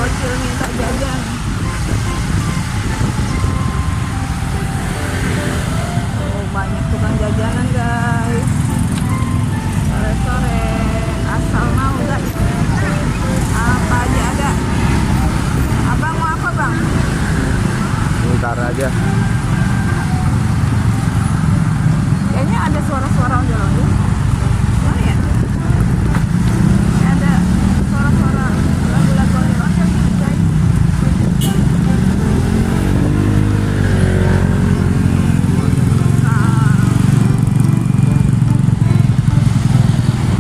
bocil minta jajan. Oh, banyak tukang jajanan guys. Sore-sore asal mau guys. Apa aja ada. Abang mau apa bang? Sebentar aja. Kayaknya ada suara-suara ondel-ondel. Mana ya? Ada suara-suara lagu-lagu ondel-ondel gitu guys.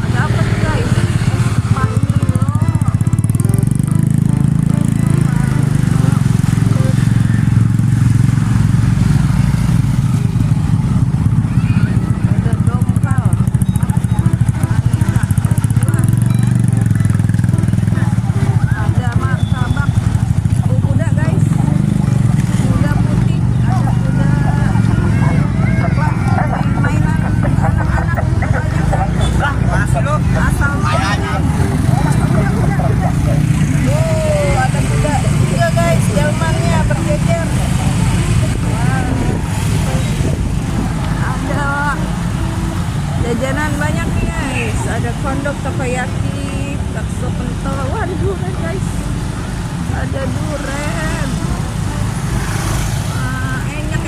Ada apa tuh guys? Espanyol. Ada dongkal. Ada martabak. Kuda guys. Kuda putih. Ada kuda coklat. Mainan anak-anak banyak. Asal mainan. Kuda. Oh, ada kuda juga guys. Delmannya berjejer. Wow. Ada jajanan banyak nih guys. Ada kondok, takoyaki, bakso pentol. Wah, ada durian guys. Ada durian. Wah, enyek.